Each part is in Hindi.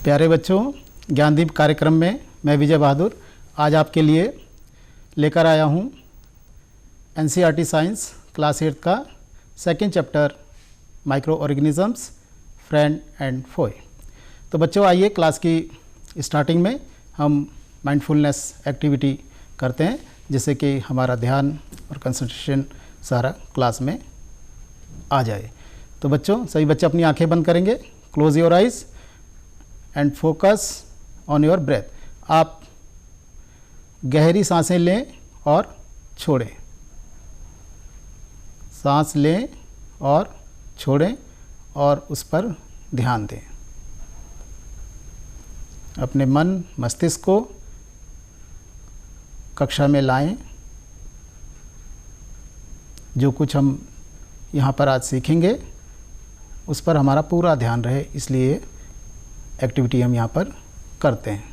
प्यारे बच्चों, ज्ञानदीप कार्यक्रम में मैं विजय बहादुर आज आपके लिए लेकर आया हूँ एनसीईआरटी साइंस क्लास 8 का second chapter microorganisms friend and foe. तो बच्चों आइए क्लास की स्टार्टिंग में हम माइंडफुलनेस एक्टिविटी करते हैं जिससे कि हमारा ध्यान और कंसंट्रेशन सारा क्लास में आ जाए। तो बच्चों सभी बच्चे अपनी आंखें बंद करेंगे, close your eyes and focus on your breath. आप गहरी सांसें लें और छोड़ें, सांस लें और छोड़ें और उस पर ध्यान दें। अपने मन मस्तिष्क को कक्षा में लाएं। जो कुछ हम यहाँ पर आज सीखेंगे उस पर हमारा पूरा ध्यान रहे, इसलिए एक्टिविटी हम यहाँ पर करते हैं।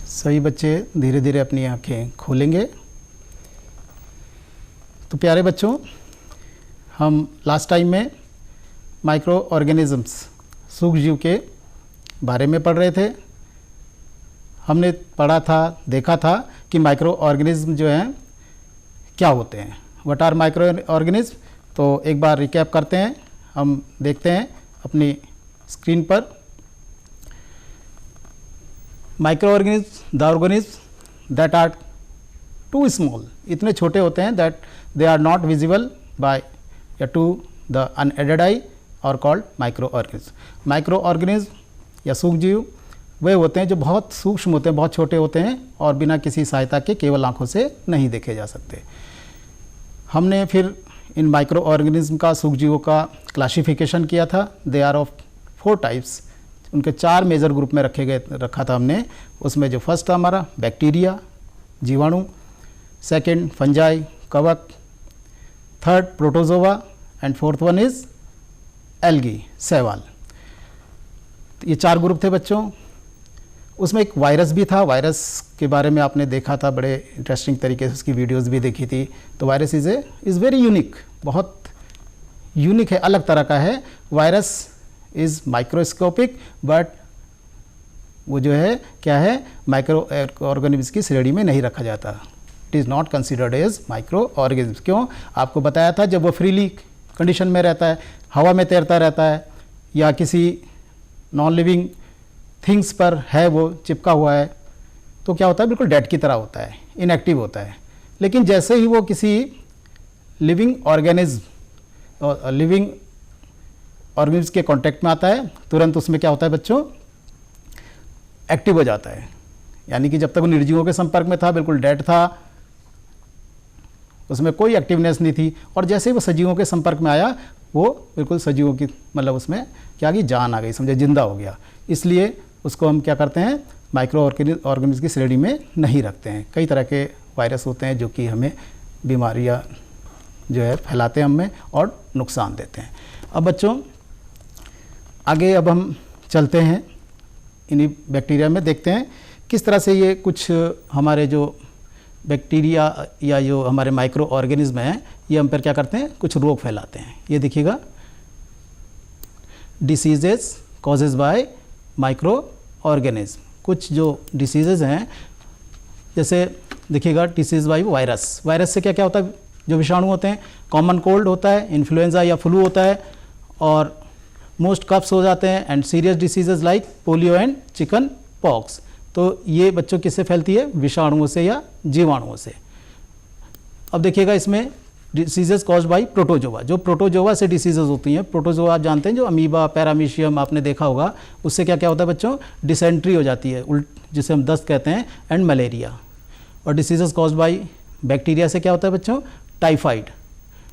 सभी बच्चे धीरे धीरे अपनी आंखें खोलेंगे। तो प्यारे बच्चों, हम लास्ट टाइम में माइक्रो ऑर्गेनिजम्स सूक्ष्म जीव के बारे में पढ़ रहे थे। हमने पढ़ा था, देखा था कि माइक्रो ऑर्गेनिज्म जो हैं क्या होते हैं, व्हाट आर माइक्रो ऑर्गेनिज्म। तो एक बार रिकैप करते हैं। हम देखते हैं अपनी स्क्रीन पर micro organism, the organism that are too small, इतने छोटे होते हैं that they are not visible by या टू द अनएडेड आई और called micro organism. Micro organism या सूक्ष्म जीव वे होते हैं जो बहुत सूक्ष्म होते हैं, बहुत छोटे होते हैं और बिना किसी सहायता के केवल आंखों से नहीं देखे जा सकते। हमने फिर इन माइक्रो ऑर्गेनिज्म का, सूक्ष्म जीवों का क्लासिफिकेशन किया था। दे आर ऑफ 4 टाइप्स, उनके 4 मेजर ग्रुप में रखा था हमने। उसमें जो फर्स्ट था हमारा बैक्टीरिया, जीवाणु, सेकंड फंजाई, कवक, third protozoa and fourth one is algae, शैवाल। ये 4 ग्रुप थे बच्चों। उसमें एक वायरस भी था। वायरस के बारे में आपने देखा था, बड़े इंटरेस्टिंग तरीके से उसकी वीडियोस भी देखी थी। तो वायरस इज़ वेरी यूनिक, बहुत यूनिक है, अलग तरह का है। वायरस इज़ माइक्रोस्कोपिक बट वो जो है क्या है, माइक्रो ऑर्गेनिज्म की श्रेणी में नहीं रखा जाता। It is not considered as micro organism. क्यों? आपको बताया था, जब वो फ्रीली कंडीशन में रहता है, हवा में तैरता रहता है या किसी नॉन लिविंग थिंग्स पर है, वो चिपका हुआ है, तो क्या होता है, बिल्कुल डेड की तरह होता है, इनएक्टिव होता है। लेकिन जैसे ही वो किसी लिविंग ऑर्गेनिज्म और लिविंग ऑर्गेनिज्म के कांटेक्ट में आता है, तुरंत उसमें क्या होता है बच्चों, एक्टिव हो जाता है। यानी कि जब तक वो निर्जीवों के संपर्क में था बिल्कुल डेड था, उसमें कोई एक्टिवनेस नहीं थी। और जैसे ही वो सजीवों के संपर्क में आया, वो बिल्कुल सजीवों की, मतलब उसमें क्या आ गई, जान आ गई, समझे, जिंदा हो गया। इसलिए उसको हम क्या करते हैं, माइक्रो ऑर्गेनिज्म की श्रेणी में नहीं रखते हैं। कई तरह के वायरस होते हैं जो कि हमें बीमारियां जो है फैलाते हैं हमें और नुकसान देते हैं। अब बच्चों आगे अब हम चलते हैं इन्हीं बैक्टीरिया में, देखते हैं किस तरह से ये कुछ हमारे जो बैक्टीरिया या जो हमारे माइक्रो ऑर्गेनिज्म हैं, ये हम पर क्या करते हैं, कुछ रोग फैलाते हैं। ये देखिएगा, diseases causes bye micro organism. कुछ जो डिसीजेज हैं, जैसे देखिएगा डिसीज बाय वायरस। वायरस से क्या क्या होता है, जो विषाणु होते हैं, कॉमन कोल्ड होता है, इन्फ्लुएंजा या फ्लू होता है, और मोस्ट कफ्स हो जाते हैं, and serious diseases like polio and chicken pox. तो ये बच्चों किससे फैलती है, विषाणुओं से या जीवाणुओं से। अब देखिएगा इसमें डिसीजेज कॉज्ड बाय प्रोटोजोआ। जो प्रोटोजोआ से डिसीजेज होती हैं, प्रोटोजोआ आप जानते हैं, जो अमीबा, पैरामीशियम आपने देखा होगा, उससे क्या क्या होता है बच्चों, डिसेंट्री हो जाती है, जिसे हम दस्त कहते हैं, एंड मलेरिया। और डिसीजेज कॉज्ड बाय बैक्टीरिया से क्या होता है बच्चों, टाइफाइड।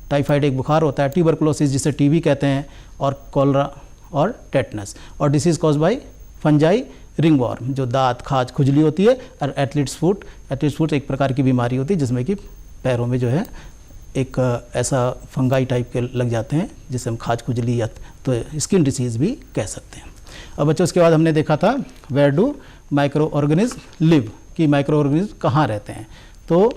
टाइफाइड एक बुखार होता है, ट्यूबरकुलोसिस जिसे टीबी कहते हैं, और कॉलरा और टेटनस। और disease caused by fungi, ringworm, जो दांत, खाज, खुजली होती है, और एथलीट्स फुट एक प्रकार की बीमारी होती है जिसमें कि पैरों में जो है एक ऐसा फंगाई टाइप के लग जाते हैं जिसे हम खाज खुजली या तो स्किन डिसीज़ भी कह सकते हैं। अब बच्चों उसके बाद हमने देखा था where do micro organism live, कि माइक्रो ऑर्गेनिज्म कहाँ रहते हैं। तो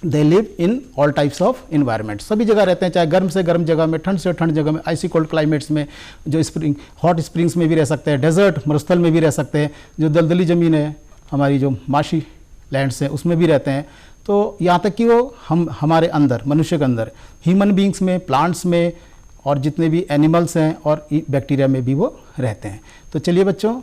they live in all types of environment, सभी जगह रहते हैं, चाहे गर्म से गर्म जगह में, ठंड से ठंड जगह में, आइसी कोल्ड क्लाइमेट्स में, जो स्प्रिंग हॉट स्प्रिंग्स में भी रह सकते हैं, डेजर्ट मरुस्थल में भी रह सकते हैं, जो दलदली ज़मीन है हमारी, जो माशी लैंड्स हैं उसमें भी रहते हैं। तो यहाँ तक कि वो हमारे अंदर, मनुष्य के अंदर, ह्यूमन बींग्स में, प्लांट्स में, और जितने भी एनिमल्स हैं और बैक्टीरिया में भी वो रहते हैं। तो चलिए बच्चों,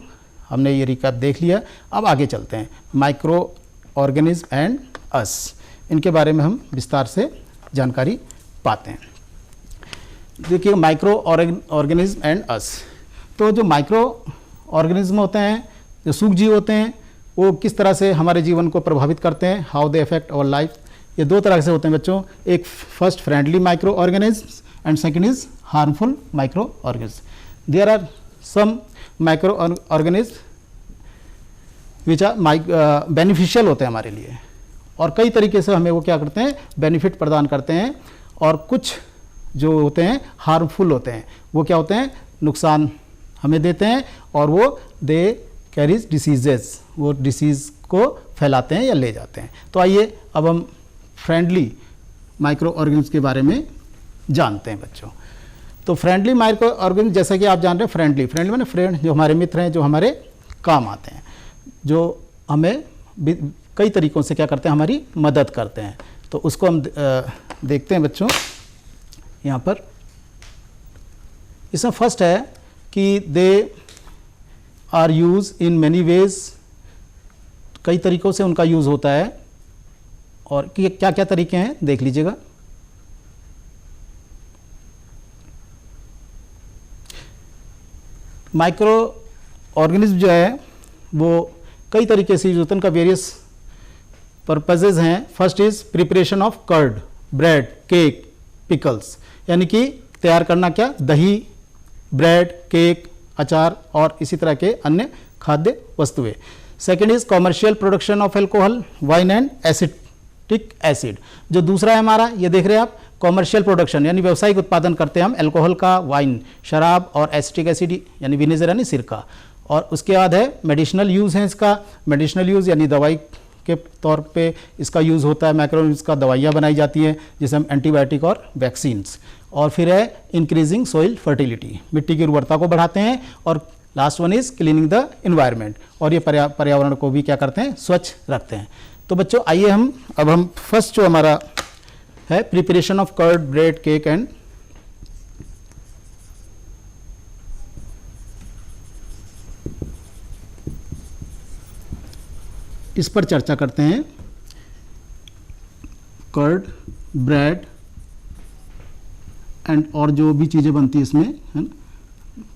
हमने ये रिकैप देख लिया, अब आगे चलते हैं। माइक्रो ऑर्गेनिज्म एंड अस, इनके बारे में हम विस्तार से जानकारी पाते हैं। देखिए माइक्रो ऑर्गेनिज्म एंड अस, तो जो माइक्रो ऑर्गेनिज्म होते हैं, जो सूक्ष्मजीव होते हैं, वो किस तरह से हमारे जीवन को प्रभावित करते हैं, how they affect our life. ये दो तरह से होते हैं बच्चों, एक first friendly micro organism and second is harmful micro organism. There are some micro organism which are beneficial होते हैं हमारे लिए, और कई तरीके से हमें वो क्या करते हैं, बेनिफिट प्रदान करते हैं। और कुछ जो होते हैं हार्मफुल होते हैं, वो क्या होते हैं, नुकसान हमें देते हैं, और वो दे कैरीज डिसीजेज, वो डिसीज़ को फैलाते हैं या ले जाते हैं। तो आइए अब हम फ्रेंडली माइक्रो ऑर्गेनिज्म के बारे में जानते हैं बच्चों। तो फ्रेंडली माइक्रो ऑर्गेनिज्म, जैसा कि आप जान रहे हैं, फ्रेंडली माने फ्रेंड, जो हमारे मित्र हैं, जो हमारे काम आते हैं, जो हमें कई तरीक़ों से क्या करते हैं, हमारी मदद करते हैं। तो उसको हम देखते हैं बच्चों यहाँ पर। इसमें फर्स्ट है कि they are use in many ways, कई तरीक़ों से उनका यूज़ होता है, और कि क्या क्या तरीके हैं देख लीजिएगा। माइक्रो ऑर्गेनिज्म जो है वो कई तरीके से यूज होते हैं, उनका वेरियस पर्पजेज हैं। First is preparation of curd, bread, cake, pickles, यानी कि तैयार करना क्या, दही, ब्रेड, केक, अचार और इसी तरह के अन्य खाद्य वस्तुएं। Second is commercial production of alcohol, wine and acetic acid. जो दूसरा है हमारा, ये देख रहे हैं आप, कॉमर्शियल प्रोडक्शन यानी व्यावसायिक उत्पादन करते हैं हम एल्कोहल का, वाइन शराब, और एसिटिक एसिड यानी विनेगर यानी सिरका। और उसके बाद है मेडिसिनल यूज़ है इसका, मेडिसिनल यूज़ यानी दवाई के तौर पे इसका यूज़ होता है। माइक्रोऑर्गेनिज्म का दवाइयाँ बनाई जाती हैं, जैसे हम एंटीबायोटिक और वैक्सीन्स। और फिर है इंक्रीजिंग सोइल फर्टिलिटी, मिट्टी की उर्वरता को बढ़ाते हैं। और last one is cleaning the environment, और ये पर्यावरण को भी क्या करते हैं, स्वच्छ रखते हैं। तो बच्चों आइए हम फर्स्ट जो हमारा है preparation of curd, bread, cake and इस पर चर्चा करते हैं। कर्ड, ब्रेड एंड और जो भी चीज़ें बनती है इसमें, है ना,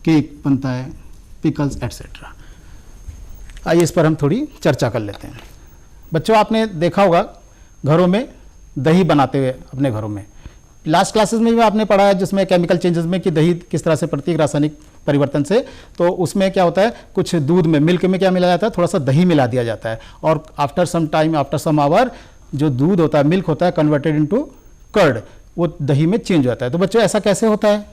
केक बनता है, पिकल्स एटसेट्रा। आइए इस पर हम थोड़ी चर्चा कर लेते हैं। बच्चों आपने देखा होगा घरों में दही बनाते हुए अपने घरों में, लास्ट क्लासेस में भी आपने पढ़ा है जिसमें केमिकल चेंजेस में कि दही किस तरह से प्रत्येक रासायनिक परिवर्तन से, तो उसमें क्या होता है, कुछ दूध में, मिल्क में क्या मिला जाता है, थोड़ा सा दही मिला दिया जाता है, और after some time, after some hour, जो दूध होता है, मिल्क होता है, कन्वर्टेड इनटू कर्ड, वो दही में चेंज होता है। तो बच्चों ऐसा कैसे होता है,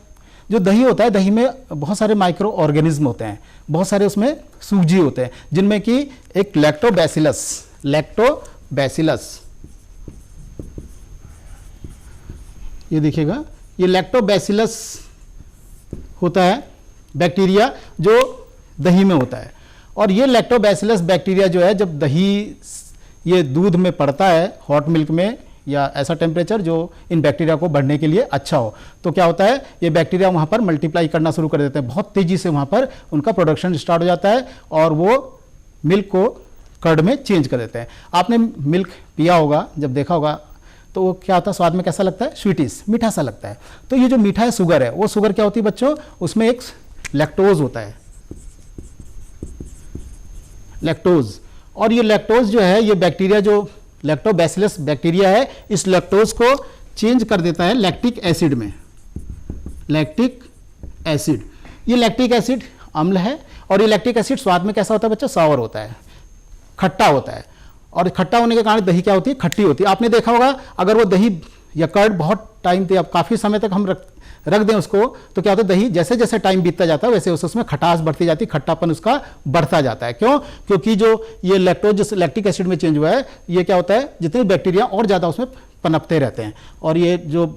जो दही होता है, दही में बहुत सारे माइक्रो ऑर्गेनिज्म होते हैं, बहुत सारे उसमें सूक्ष्मजीव होते हैं, जिनमें कि एक लैक्टोबैसिलस, ये देखिएगा, ये लैक्टोबैसिलस होता है बैक्टीरिया जो दही में होता है। और ये लैक्टोबैसिलस बैक्टीरिया जो है, जब दही ये दूध में पड़ता है, हॉट मिल्क में, या ऐसा टेम्परेचर जो इन बैक्टीरिया को बढ़ने के लिए अच्छा हो, तो क्या होता है, ये बैक्टीरिया वहाँ पर मल्टीप्लाई करना शुरू कर देते हैं, बहुत तेज़ी से वहाँ पर उनका प्रोडक्शन स्टार्ट हो जाता है, और वो मिल्क को कर्ड में चेंज कर देते हैं। आपने मिल्क पिया होगा, जब देखा होगा, तो वो क्या होता है, स्वाद में कैसा लगता है, स्वीटिश, मीठा सा लगता है। तो ये जो मीठा है, शुगर है, वो शुगर क्या होती है बच्चों, उसमें एक लैक्टोज होता है, लैक्टोज। और ये लैक्टोज जो है, ये बैक्टीरिया जो लैक्टोबैसिलस बैक्टीरिया है, इस लैक्टोज को चेंज कर देता है लैक्टिक एसिड में, लैक्टिक एसिड। ये लैक्टिक एसिड अम्ल है, और ये लैक्टिक एसिड स्वाद में कैसा होता है बच्चों, सावर होता है, खट्टा होता है। और खट्टा होने के कारण दही क्या होती है, खट्टी होती है। आपने देखा होगा, अगर वो दही या कर्ड बहुत टाइम तक, काफ़ी समय तक हम रख दें उसको, तो क्या होता है दही जैसे जैसे टाइम बीतता जाता है वैसे उसमें खटास बढ़ती जाती है, खट्टापन उसका बढ़ता जाता है। क्यों? क्योंकि जो ये लैक्टोज लैक्टिक एसिड में चेंज हुआ है, ये क्या होता है जितने बैक्टीरिया और ज़्यादा उसमें पनपते रहते हैं, और ये जो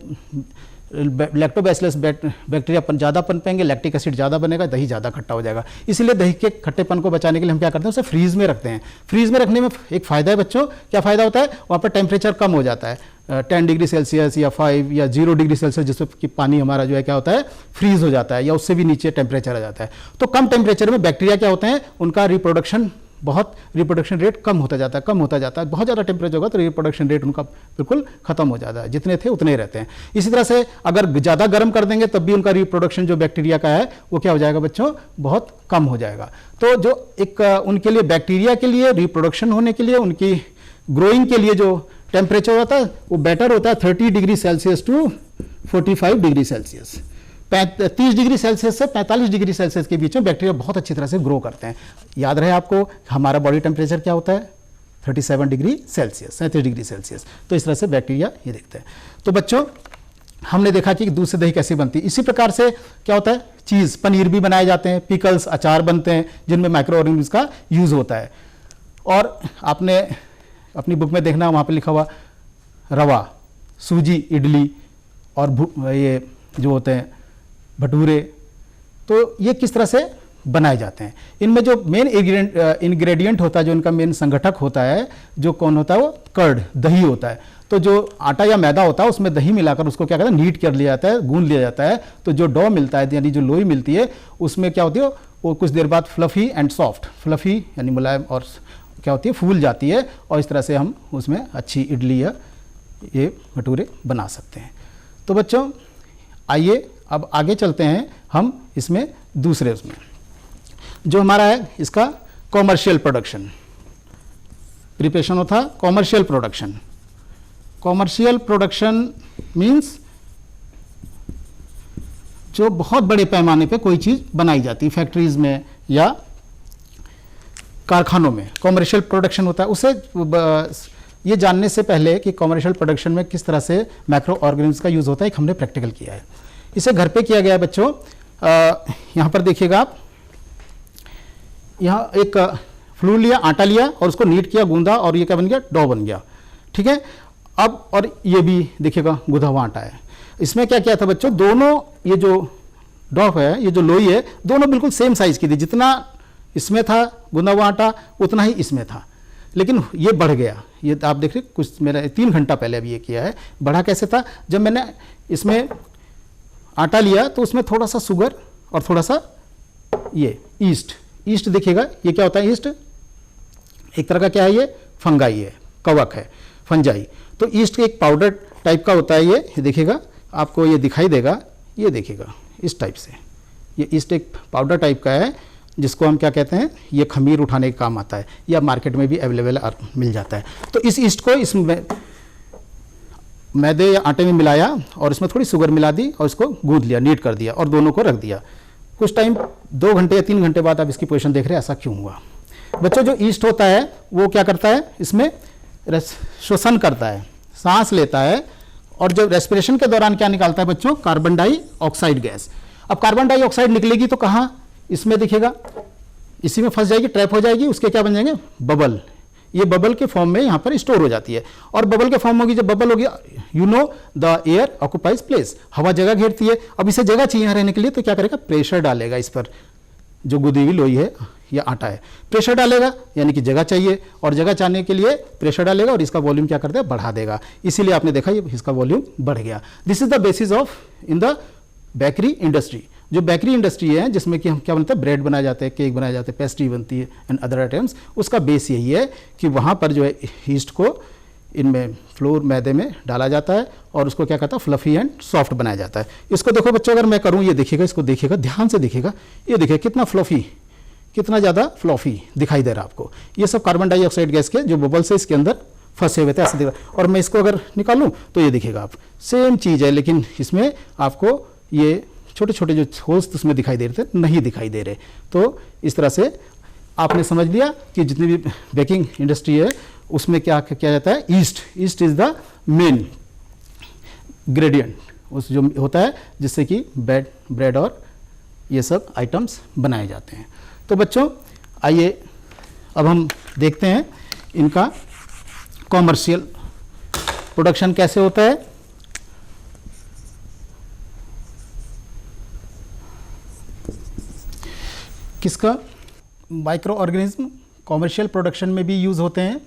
लैक्टोबैसिलस बैक्टीरिया ज़्यादा पनपेंगे, लैक्टिक एसिड ज़्यादा बनेगा, दही ज़्यादा खट्टा हो जाएगा। इसलिए दही के खट्टेपन को बचाने के लिए हम क्या करते हैं, उसे फ्रीज में रखते हैं। फ्रीज में रखने में एक फ़ायदा है बच्चों, क्या फ़ायदा होता है, वहाँ पर टेम्परेचर कम हो जाता है, 10 डिग्री सेल्सियस या 5 या 0 डिग्री सेल्सियस, जिससे कि पानी हमारा जो है क्या होता है फ्रीज हो जाता है, या उससे भी नीचे टेम्परेचर आ जाता है। तो कम टेम्परेचर में बैक्टीरिया क्या होते हैं, उनका रिप्रोडक्शन रेट कम होता जाता है, बहुत ज़्यादा टेम्परेचर होगा तो रिप्रोडक्शन रेट उनका बिल्कुल खत्म हो जाता है, जितने थे उतने ही रहते हैं। इसी तरह से अगर ज़्यादा गर्म कर देंगे तब भी उनका रिप्रोडक्शन जो बैक्टीरिया का है वो क्या हो जाएगा बच्चों, बहुत कम हो जाएगा। तो जो एक उनके लिए बैक्टीरिया के लिए रिप्रोडक्शन होने के लिए, उनकी ग्रोइंग के लिए जो टेम्परेचर होता है वो बेटर होता है 30 degree Celsius to 45 degree Celsius. 30 degree Celsius से 45 डिग्री सेल्सियस के बीच में बैक्टीरिया बहुत अच्छी तरह से ग्रो करते हैं। याद रहे आपको हमारा बॉडी टेम्परेचर क्या होता है, 37 डिग्री सेल्सियस, 37 डिग्री सेल्सियस। तो इस तरह से बैक्टीरिया ये देखते हैं। तो बच्चों हमने देखा कि दूध से दही कैसे बनती है। इसी प्रकार से क्या होता है, चीज़ पनीर भी बनाए जाते हैं, पिकल्स अचार बनते हैं जिनमें माइक्रो ऑर्गेनिज्म का यूज़ होता है। और आपने अपनी बुक में देखना, वहाँ पर लिखा हुआ रवा, सूजी, इडली और ये जो होते हैं भटूरे, तो ये किस तरह से बनाए जाते हैं। इनमें जो मेन इंग्रेडिएंट होता है, जो इनका मेन संगठक होता है, जो कौन होता है, वो कर्ड, दही होता है। तो जो आटा या मैदा होता है उसमें दही मिलाकर उसको क्या कहते हैं, नीट कर लिया जाता है, गूंद लिया जाता है। तो जो डो मिलता है, यानी जो लोई मिलती है, उसमें क्या होती है, वो कुछ देर बाद फ्लफी एंड सॉफ्ट, फ्लफी यानी मुलायम, और क्या होती है, फूल जाती है, और इस तरह से हम उसमें अच्छी इडली या ये भटूरे बना सकते हैं। तो बच्चों आइए अब आगे चलते हैं हम इसमें दूसरे उसमें जो हमारा है इसका कॉमर्शियल प्रोडक्शन, प्रिपरेशन होता commercial production. Commercial production means जो बहुत बड़े पैमाने पे कोई चीज़ बनाई जाती है, फैक्ट्रीज में या कारखानों में कॉमर्शियल प्रोडक्शन होता है। उसे ये जानने से पहले कि कॉमर्शियल प्रोडक्शन में किस तरह से माइक्रो ऑर्गेनिज्म का यूज़ होता है, एक हमने प्रैक्टिकल किया है। इसे घर पे किया गया है बच्चों। यहाँ पर देखिएगा आप, यहाँ एक फ्लूर लिया, आटा लिया और उसको नीट किया, गूंदा, और ये क्या बन गया, डो बन गया। ठीक है, अब और ये भी देखिएगा गूंदा हुआ आटा है। इसमें क्या किया था बच्चों, दोनों ये जो डो है, ये जो लोई है, दोनों बिल्कुल सेम साइज की थी। जितना इसमें था गूंदा हुआ आटा उतना ही इसमें था, लेकिन ये बढ़ गया। ये आप देख रहे, कुछ मेरा 3 घंटा पहले अभी ये किया है। बढ़ा कैसे था, जब मैंने इसमें आटा लिया तो उसमें थोड़ा सा शुगर और थोड़ा सा ये ईस्ट देखिएगा, ये क्या होता है, ईस्ट एक तरह का क्या है, ये फंगाई है, कवक है, फंजाई। तो ईस्ट एक पाउडर टाइप का होता है। ये देखिएगा, आपको ये दिखाई देगा, ये देखिएगा इस टाइप से, ये ईस्ट एक पाउडर टाइप का है, जिसको हम क्या कहते हैं, ये खमीर उठाने के काम आता है, या मार्केट में भी अवेलेबल मिल जाता है। तो इस ईस्ट को इसमें मैदे या आटे में मिलाया और इसमें थोड़ी शुगर मिला दी और इसको गूंद लिया, नीट कर दिया और दोनों को रख दिया। कुछ टाइम 2 घंटे या 3 घंटे बाद आप इसकी पोजीशन देख रहे हैं, ऐसा क्यों हुआ बच्चों। जो ईस्ट होता है वो क्या करता है, इसमें श्वसन करता है, सांस लेता है, और जब रेस्पिरेशन के दौरान क्या निकालता है बच्चों, कार्बन डाइऑक्साइड गैस। अब कार्बन डाइऑक्साइड निकलेगी तो कहाँ, इसमें दिखेगा, इसी में फंस जाएगी, ट्रैप हो जाएगी, उसके क्या बन जाएंगे, बबल। ये बबल के फॉर्म में यहाँ पर स्टोर हो जाती है, और बबल के फॉर्म होगी, जब बबल होगी, you know the air occupies place, हवा जगह घेरती है। अब इसे जगह चाहिए रहने के लिए, तो क्या करेगा, प्रेशर डालेगा इस पर, जो गुदी हुई लोई है या आटा है, प्रेशर डालेगा, यानी कि जगह चाहिए, और जगह चाहने के लिए प्रेशर डालेगा और इसका वॉल्यूम क्या कर देगा, बढ़ा देगा। इसीलिए आपने देखा ये इसका वॉल्यूम बढ़ गया। This is the basis of in the bakery industry. जो बेकरी इंडस्ट्री है, जिसमें कि हम क्या बनता है, ब्रेड बनाए जाते हैं, केक बनाए जाते हैं, पेस्ट्री बनती है एंड अदर आइटम्स, उसका बेस यही है कि वहाँ पर जो है ईस्ट को इनमें फ्लोर मैदे में डाला जाता है और उसको क्या कहता है, फ्लफी एंड सॉफ्ट बनाया जाता है। इसको देखो बच्चों, अगर मैं करूँ, ये देखिएगा, इसको देखिएगा, ध्यान से देखिएगा, ये देखिए कितना फ्लफी, कितना ज़्यादा फ्लफी दिखाई दे रहा है आपको। ये सब कार्बन डाइऑक्साइड गैस के जो बबल्स है इसके अंदर फंसे हुए थे, ऐसे दिख रहा है। और मैं इसको अगर निकालूँ तो ये देखिएगा आप, सेम चीज़ है, लेकिन इसमें आपको ये छोटे छोटे जो होल्स उसमें दिखाई दे रहे थे, नहीं दिखाई दे रहे। तो इस तरह से आपने समझ लिया कि जितनी भी बेकिंग इंडस्ट्री है उसमें क्या किया जाता है, east is the main gradient. उस जो होता है जिससे कि ब्रेड और ये सब आइटम्स बनाए जाते हैं। तो बच्चों आइए अब हम देखते हैं इनका कॉमर्शियल प्रोडक्शन कैसे होता है। किसका माइक्रो ऑर्गेनिज्म कॉमर्शियल प्रोडक्शन में भी यूज़ होते हैं।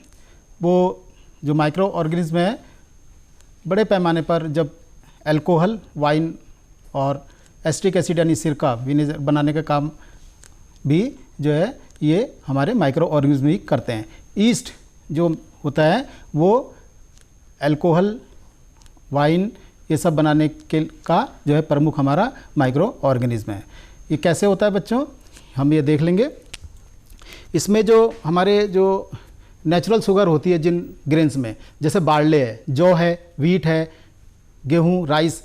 वो जो माइक्रो ऑर्गेनिज्म है बड़े पैमाने पर जब अल्कोहल, वाइन और एसिटिक एसिड यानी सिरका विनेगर बनाने का काम भी जो है ये हमारे माइक्रो ऑर्गेनिज्म ही करते हैं। ईस्ट जो होता है वो अल्कोहल, वाइन ये सब बनाने के का जो है प्रमुख हमारा माइक्रो ऑर्गेनिज्म है। ये कैसे होता है बच्चों, हम ये देख लेंगे। इसमें जो हमारे जो नेचुरल शुगर होती है जिन ग्रेन्स में, जैसे बार्ले है, जौ है, वीट है, गेहूँ, राइस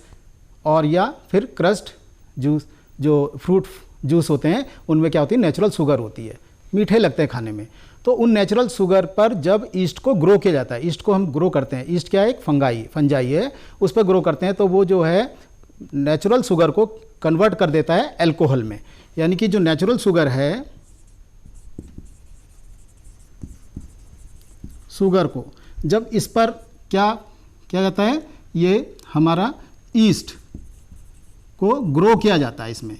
और या फिर क्रस्ट जूस, जो फ्रूट जूस होते हैं उनमें क्या होती है, नेचुरल शुगर होती है, मीठे लगते हैं खाने में। तो उन नेचुरल शुगर पर जब ईस्ट को ग्रो किया जाता है, ईस्ट को हम ग्रो करते हैं, ईस्ट क्या है, एक फंजाई है, उस पर ग्रो करते हैं, तो वो जो है नेचुरल शुगर को कन्वर्ट कर देता है अल्कोहल में। यानी कि जो नेचुरल शुगर है, शुगर को जब इस पर क्या किया जाता है, ये हमारा ईस्ट को ग्रो किया जाता है इसमें,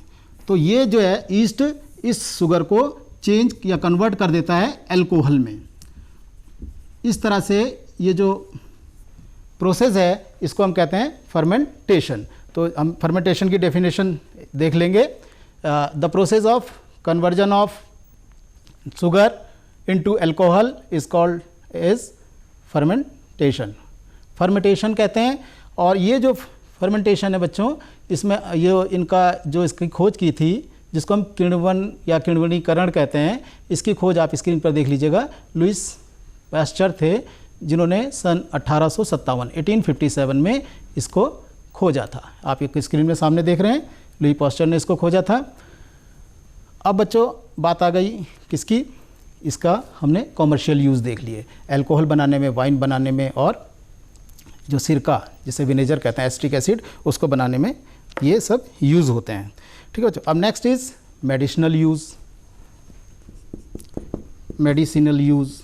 तो ये जो है ईस्ट इस शुगर को चेंज या कन्वर्ट कर देता है अल्कोहल में। इस तरह से ये जो प्रोसेस है इसको हम कहते हैं फर्मेंटेशन। तो हम फर्मेंटेशन की डेफिनेशन देख लेंगे। The process of conversion of sugar into alcohol is called as fermentation. Fermentation कहते हैं। और ये जो फर्मेंटेशन है बच्चों, इसमें ये इनका जो इसकी खोज की थी, जिसको हम किण्वन या किण्वनीकरण कहते हैं, इसकी खोज आप स्क्रीन पर देख लीजिएगा। लुइस पास्चर थे जिन्होंने सन 1857 में इसको खोजा था। आप ये स्क्रीन में सामने देख रहे हैं, लुई पास्चर ने इसको खोजा था। अब बच्चों बात आ गई किसकी, इसका हमने कॉमर्शियल यूज़ देख लिए, अल्कोहल बनाने में, वाइन बनाने में, और जो सिरका जिसे विनेगर कहते हैं, एसिटिक एसिड, उसको बनाने में ये सब यूज़ होते हैं। ठीक है बच्चों। अब next is medicinal use. Medicinal use,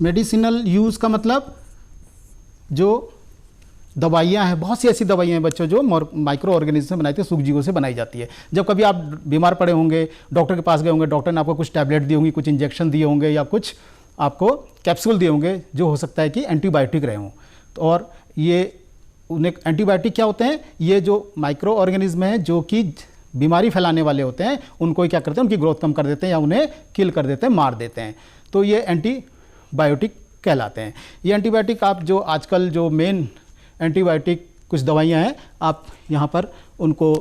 medicinal use का मतलब जो दवाइयाँ हैं, बहुत सी ऐसी दवाइयाँ हैं बच्चों जो माइक्रो ऑर्गेनिज्म से बनाई थी, सूक्ष्मजीवों से बनाई जाती है। जब कभी आप बीमार पड़े होंगे, डॉक्टर के पास गए होंगे, डॉक्टर ने आपको कुछ टैबलेट दी होंगी, कुछ इंजेक्शन दिए होंगे, या कुछ आपको कैप्सूल दिए होंगे जो हो सकता है कि एंटीबायोटिक रहे हों। तो और ये उन्हें एंटीबायोटिक क्या होते हैं, ये जो माइक्रो ऑर्गेनिज्म हैं जो कि बीमारी फैलाने वाले होते हैं, उनको क्या करते हैं, उनकी ग्रोथ कम कर देते हैं या उन्हें किल कर देते हैं, मार देते हैं। तो ये एंटीबायोटिक कहलाते हैं। ये एंटीबायोटिक आप जो आजकल जो मेन एंटीबायोटिक कुछ दवाइयाँ हैं, आप यहाँ पर उनको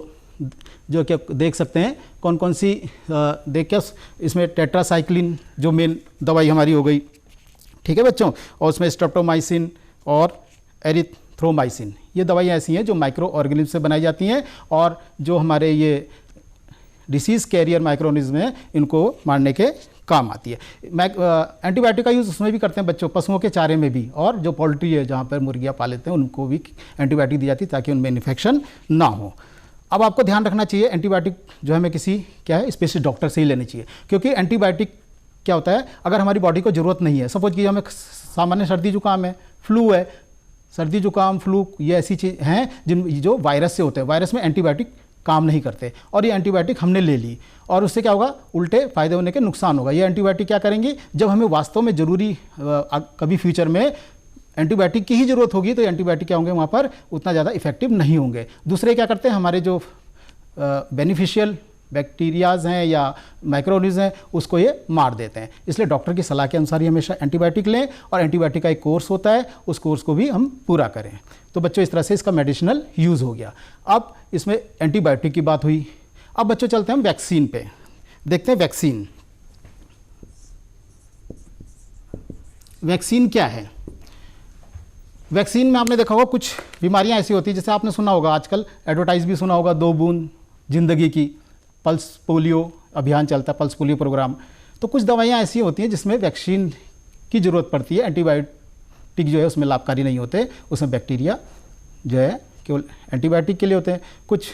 जो क्या देख सकते हैं, कौन कौन सी देख क्या, इसमें टेट्रासाइक्लिन जो मेन दवाई हमारी हो गई, ठीक है बच्चों, और उसमें स्ट्रेप्टोमाइसिन और एरिथ्रोमाइसिन, ये दवाइयाँ ऐसी हैं जो माइक्रो ऑर्गेनिज्म से बनाई जाती हैं, और जो हमारे ये डिसीज़ कैरियर माइक्रो ऑर्गेनिज्म हैं इनको मारने के काम आती है। एंटीबायोटिक का यूज़ उसमें भी करते हैं बच्चों, पशुओं के चारे में भी, और जो पोल्ट्री है जहाँ पर मुर्गियाँ पालते हैं उनको भी एंटीबायोटिक दी जाती है ताकि उनमें इन्फेक्शन ना हो। अब आपको ध्यान रखना चाहिए, एंटीबायोटिक जो है हमें किसी क्या है स्पेशलिस्ट डॉक्टर से ही लेनी चाहिए, क्योंकि एंटीबायोटिक क्या होता है, अगर हमारी बॉडी को ज़रूरत नहीं है, सपोज कि हमें सामान्य सर्दी जुकाम है, फ्लू है, सर्दी जुकाम फ्लू ये ऐसी चीज़ हैं जिन जो वायरस से होते हैं, वायरस में एंटीबायोटिक काम नहीं करते, और ये एंटीबायोटिक हमने ले ली, और उससे क्या होगा, उल्टे फ़ायदे होने के नुकसान होगा। ये एंटीबायोटिक क्या करेंगी, जब हमें वास्तव में ज़रूरी कभी फ्यूचर में एंटीबायोटिक की ही ज़रूरत होगी, तो एंटीबायोटिक क्या होंगे वहाँ पर उतना ज़्यादा इफेक्टिव नहीं होंगे। दूसरे क्या करते हैं, हमारे जो बेनिफिशियल बैक्टीरियाज़ हैं या माइक्रोऑर्गेनिज्म हैं उसको ये मार देते हैं। इसलिए डॉक्टर की सलाह के अनुसार ही हमेशा एंटीबायोटिक लें, और एंटीबायोटिक का एक कोर्स होता है, उस कोर्स को भी हम पूरा करें। तो बच्चों इस तरह से इसका मेडिसिनल यूज़ हो गया। अब इसमें एंटीबायोटिक की बात हुई। अब बच्चों चलते हैं हम वैक्सीन पे, देखते हैं वैक्सीन। वैक्सीन क्या है, वैक्सीन में आपने देखा होगा कुछ बीमारियां ऐसी होती हैं, जैसे आपने सुना होगा, आजकल एडवर्टाइज भी सुना होगा, 2 बूंद जिंदगी की, पल्स पोलियो अभियान चलता है, पल्स पोलियो प्रोग्राम। तो कुछ दवाइयाँ ऐसी होती हैं जिसमें वैक्सीन की ज़रूरत पड़ती है, एंटीबायोटिक जो है उसमें लाभकारी नहीं होते, उसमें बैक्टीरिया जो है केवल एंटीबायोटिक के लिए होते हैं। कुछ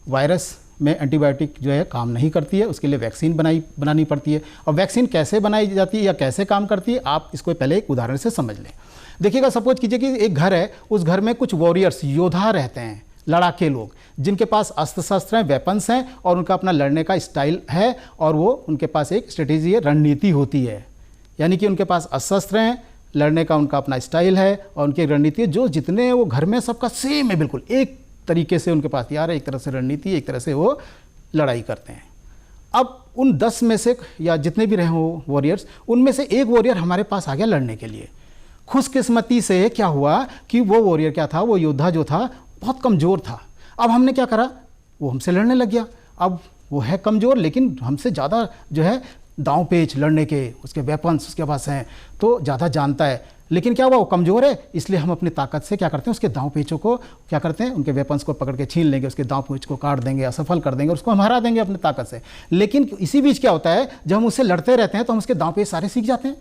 वायरस में एंटीबायोटिक जो है काम नहीं करती है, उसके लिए वैक्सीन बनानी पड़ती है। और वैक्सीन कैसे बनाई जाती है या कैसे काम करती है, आप इसको पहले एक उदाहरण से समझ लें। देखिएगा, सपोज कीजिए कि एक घर है, उस घर में कुछ वॉरियर्स, योद्धा रहते हैं, लड़ाके लोग, जिनके पास अस्त्र शस्त्र हैं, वेपन्स हैं और उनका अपना लड़ने का स्टाइल है और वो उनके पास एक स्ट्रेटेजी है, रणनीति होती है। यानी कि उनके पास अस्त्र शस्त्र हैं, लड़ने का उनका अपना स्टाइल है और उनकी रणनीति, जो जितने वो घर में सबका सेम है, बिल्कुल एक तरीके से उनके पास तैयार है, एक तरह से रणनीति, एक तरह से वो लड़ाई करते हैं। अब उन 10 में से या जितने भी रहे हो वॉरियर्स, उनमें से एक वॉरियर हमारे पास आ गया लड़ने के लिए। खुशकिस्मती से क्या हुआ कि वो वॉरियर क्या था, वो योद्धा जो था बहुत कमज़ोर था। अब हमने क्या करा, वो हमसे लड़ने लग गया। अब वो है कमज़ोर, लेकिन हमसे ज़्यादा जो है दांव पेच लड़ने के, उसके वेपन्स उसके पास हैं, तो ज़्यादा जानता है। लेकिन क्या हुआ, वो कमज़ोर है, इसलिए हम अपनी ताकत से क्या करते हैं, उसके दांव पेचों को क्या करते हैं, उनके वेपन्स को पकड़ के छीन लेंगे, उसके दांव पेच को काट देंगे, असफल कर देंगे और उसको हम हरा देंगे अपनी ताकत से। लेकिन इसी बीच क्या होता है, जब हम उससे लड़ते रहते हैं तो हम उसके दांव पेच सारे सीख जाते हैं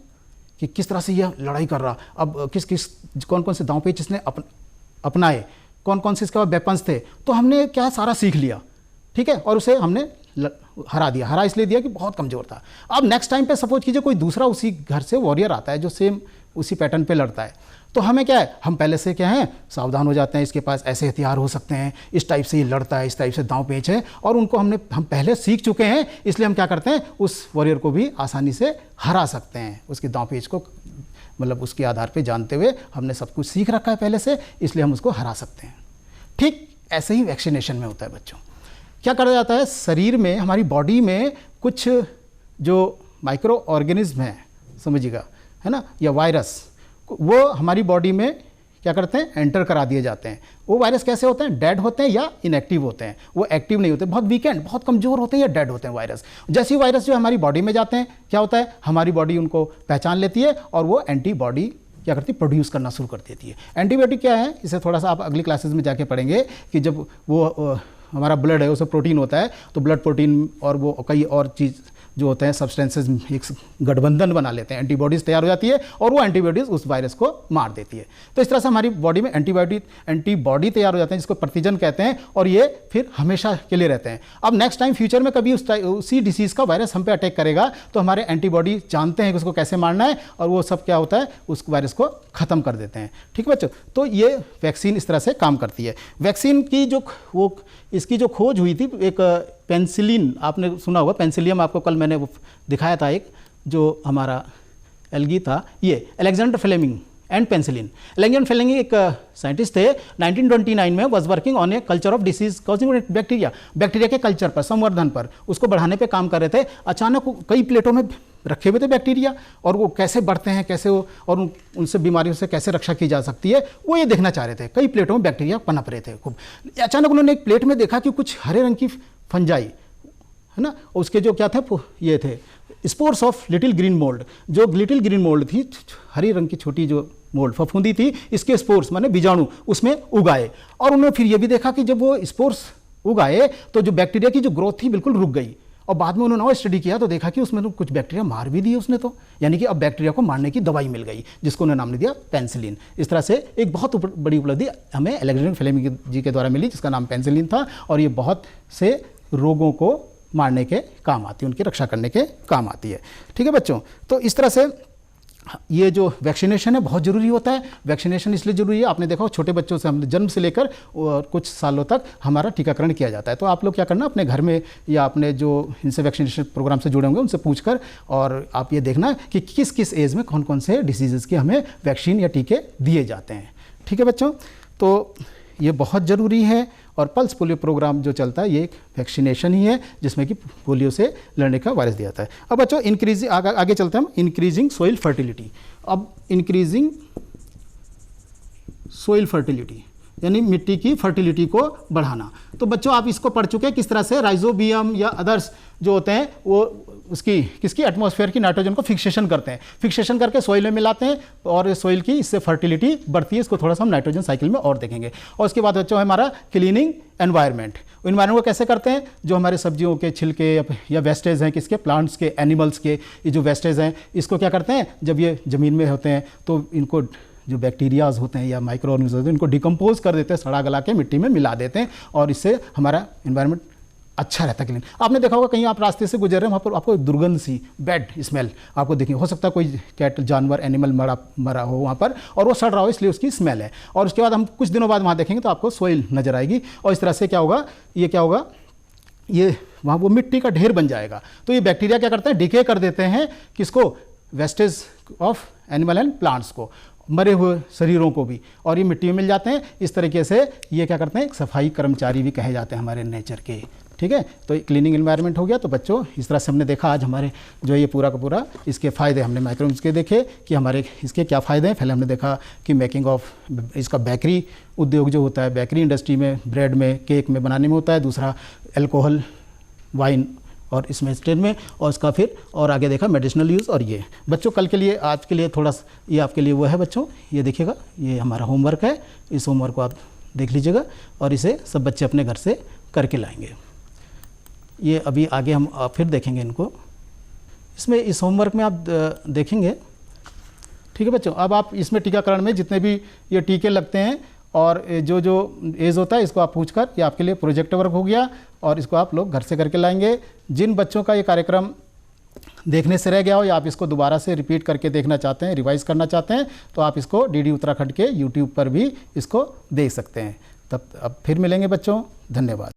कि किस तरह से यह लड़ाई कर रहा, अब कौन कौन से दांव पेच इसने अपनाए, कौन कौन से इसके बाद वेपन्स थे, तो हमने क्या सारा सीख लिया, ठीक है, और उसे हमने हरा दिया। हरा इसलिए दिया कि बहुत कमज़ोर था। अब नेक्स्ट टाइम पे सपोज कीजिए कोई दूसरा उसी घर से वॉरियर आता है जो सेम उसी पैटर्न पे लड़ता है, तो हमें क्या है, हम पहले से क्या है सावधान हो जाते हैं, इसके पास ऐसे हथियार हो सकते हैं, इस टाइप से ये लड़ता है, इस टाइप से दांव पेच है, और उनको हम पहले सीख चुके हैं, इसलिए हम क्या करते हैं, उस वॉरियर को भी आसानी से हरा सकते हैं। उसके दांव पेच को मतलब उसके आधार पे जानते हुए हमने सब कुछ सीख रखा है पहले से, इसलिए हम उसको हरा सकते हैं। ठीक ऐसे ही वैक्सीनेशन में होता है बच्चों। क्या करा जाता है, शरीर में, हमारी बॉडी में कुछ जो माइक्रो ऑर्गेनिज्म हैं, समझिएगा, है ना, या वायरस, वो हमारी बॉडी में क्या करते हैं, एंटर करा दिए जाते हैं। वो वायरस कैसे होते हैं, डेड होते हैं या इनएक्टिव होते हैं। वो एक्टिव नहीं होते, बहुत वीकेंड, बहुत कमज़ोर होते हैं या डेड होते हैं वायरस। जैसे ही वायरस जो हमारी बॉडी में जाते हैं, क्या होता है, हमारी बॉडी उनको पहचान लेती है और वो एंटीबॉडी क्या करती है, प्रोड्यूस करना शुरू कर देती है। एंटीबायोटिक क्या है, इसे थोड़ा सा आप अगली क्लासेस में जाके पढ़ेंगे कि जब वो हमारा ब्लड है, उसमें प्रोटीन होता है, तो ब्लड प्रोटीन और वो कई और चीज़ जो होते हैं सब्सटेंसेस एक गठबंधन बना लेते हैं, एंटीबॉडीज़ तैयार हो जाती है और वो एंटीबॉडीज़ उस वायरस को मार देती है। तो इस तरह से हमारी बॉडी में एंटीबॉडी तैयार हो जाते हैं, जिसको प्रतिजन कहते हैं, और ये फिर हमेशा के लिए रहते हैं। अब नेक्स्ट टाइम फ्यूचर में कभी उसी डिसीज़ का वायरस हम पे अटैक करेगा तो हमारे एंटीबॉडी जानते हैं कि उसको कैसे मारना है, और वो सब क्या होता है, उस वायरस को ख़त्म कर देते हैं। ठीक है बच्चों, तो ये वैक्सीन इस तरह से काम करती है। वैक्सीन की इसकी जो खोज हुई थी, एक पेंसिलिन, आपने सुना होगा, पेंसिलियम आपको कल मैंने वो दिखाया था, एक जो हमारा एल्गी था, ये Alexander Fleming and penicillin. Alexander Fleming एक साइंटिस्ट थे, 1929 में was working on a culture of disease causing bacteria के कल्चर पर, संवर्धन पर, उसको बढ़ाने पे काम कर रहे थे। अचानक कई प्लेटों में रखे हुए थे बैक्टीरिया, और वो कैसे बढ़ते हैं, कैसे वो, और उनसे बीमारियों से कैसे रक्षा की जा सकती है, वो ये देखना चाह रहे थे। कई प्लेटों में बैक्टीरिया पनप रहे थे खूब। अचानक उन्होंने एक प्लेट में देखा कि कुछ हरे रंग की फंजाई, है ना, उसके जो क्या थे, ये थे spores of little green mould. जो लिटिल ग्रीन मोल्ड थी, हरी रंग की छोटी जो मोल्ड फफूंदी थी, इसके स्पोर्स माने बीजाणु उसमें उगाए। और उन्होंने फिर ये भी देखा कि जब वो स्पोर्स उगाए तो जो बैक्टीरिया की जो ग्रोथ थी बिल्कुल रुक गई। और बाद में उन्होंने और स्टडी किया तो देखा कि उसमें तो कुछ बैक्टीरिया मार भी दिए उसने, तो यानी कि अब बैक्टीरिया को मारने की दवाई मिल गई, जिसको उन्होंने नाम दिया पेंसिलिन। इस तरह से एक बहुत बड़ी उपलब्धि हमें अलेक्जेंडर फ्लेमिंग जी के द्वारा मिली, जिसका नाम पेंसिलिन था, और ये बहुत से रोगों को मारने के काम आती है, उनकी रक्षा करने के काम आती है। ठीक है बच्चों, तो इस तरह से ये जो वैक्सीनेशन है बहुत ज़रूरी होता है। वैक्सीनेशन इसलिए ज़रूरी है, आपने देखा छोटे बच्चों से हम जन्म से लेकर कुछ सालों तक हमारा टीकाकरण किया जाता है। तो आप लोग क्या करना, अपने घर में या अपने जो इनसे वैक्सीनेशन प्रोग्राम से जुड़े होंगे उनसे पूछकर, और आप ये देखना कि किस किस एज में कौन कौन से डिसीज़ के हमें वैक्सीन या टीके दिए जाते हैं। ठीक है बच्चों, तो ये बहुत ज़रूरी है। और पल्स पोलियो प्रोग्राम जो चलता है ये एक वैक्सीनेशन ही है, जिसमें कि पोलियो से लड़ने का वायरस दिया जाता है। अब बच्चों आगे चलते हैं हम, इंक्रीजिंग सोइल फर्टिलिटी। अब इंक्रीजिंग सोइल फर्टिलिटी यानी मिट्टी की फर्टिलिटी को बढ़ाना। तो बच्चों आप इसको पढ़ चुके हैं, किस तरह से राइजोबियम या अदर्स जो होते हैं वो किसकी एटमॉस्फेयर की नाइट्रोजन को फिक्सेशन करते हैं, फिक्सेशन करके सोइल में मिलाते हैं, और सोइल की इससे फर्टिलिटी बढ़ती है। इसको थोड़ा सा हम नाइट्रोजन साइकिल में और देखेंगे। और उसके बाद बच्चों हमारा क्लीनिंग एनवायरनमेंट को कैसे करते हैं, जो हमारे सब्जियों के छिलके या वेस्टेज हैं, किसके, प्लांट्स के, एनिमल्स के, ये जो वेस्टेज हैं, इसको क्या करते हैं, जब ये ज़मीन में होते हैं तो इनको जो बैक्टीरियाज होते हैं या माइक्रो ऑर्गेनिज्म होते हैं इनको डिकम्पोज कर देते हैं, सड़ा गला के मिट्टी में मिला देते हैं और इससे हमारा इन्वायरमेंट अच्छा रहता है क्लीन। आपने देखा होगा कहीं आप रास्ते से गुजर रहे हैं वहाँ पर आपको एक दुर्गंध सी बैड स्मेल आपको देखिए, हो सकता है कोई कैट जानवर एनिमल मरा हो वहाँ पर और वो सड़ रहा हो इसलिए उसकी स्मेल है। और उसके बाद हम कुछ दिनों बाद वहाँ देखेंगे तो आपको सोइल नज़र आएगी और इस तरह से क्या होगा, ये क्या होगा, ये वहाँ वो मिट्टी का ढेर बन जाएगा। तो ये बैक्टीरिया क्या करते हैं, डिके कर देते हैं किसको, wastage of animal and plants को, मरे हुए शरीरों को भी, और ये मिट्टी में मिल जाते हैं। इस तरीके से ये क्या करते हैं, एक सफाई कर्मचारी भी कहे जाते हैं हमारे नेचर के। ठीक है, तो क्लीनिंग एनवायरनमेंट हो गया। तो बच्चों इस तरह से हमने देखा आज हमारे जो ये पूरा का पूरा इसके फ़ायदे हमने माइक्रोवेव्स के देखे कि हमारे इसके क्या फ़ायदे हैं। पहले हमने देखा कि मेकिंग ऑफ इसका बेकरी उद्योग जो होता है, बेकरी इंडस्ट्री में, ब्रेड में, केक में बनाने में होता है। दूसरा अल्कोहल, वाइन और इसमें स्टेन में, और इसका फिर और आगे देखा मेडिसिनल यूज़। और ये बच्चों कल के लिए, आज के लिए थोड़ा ये आपके लिए वो है बच्चों, ये देखिएगा, ये हमारा होमवर्क है। इस होमवर्क को आप देख लीजिएगा और इसे सब बच्चे अपने घर से करके लाएंगे। ये अभी आगे हम फिर देखेंगे इनको। इसमें इस होमवर्क में आप देखेंगे, ठीक है बच्चों। अब आप इसमें टीकाकरण में जितने भी ये टीके लगते हैं और जो जो एज होता है इसको आप पूछकर, ये आपके लिए प्रोजेक्ट वर्क हो गया और इसको आप लोग घर से करके लाएंगे। जिन बच्चों का ये कार्यक्रम देखने से रह गया हो या आप इसको दोबारा से रिपीट करके देखना चाहते हैं, रिवाइज करना चाहते हैं, तो आप इसको डीडी उत्तराखंड के यूट्यूब पर भी इसको देख सकते हैं। तब अब फिर मिलेंगे बच्चों, धन्यवाद।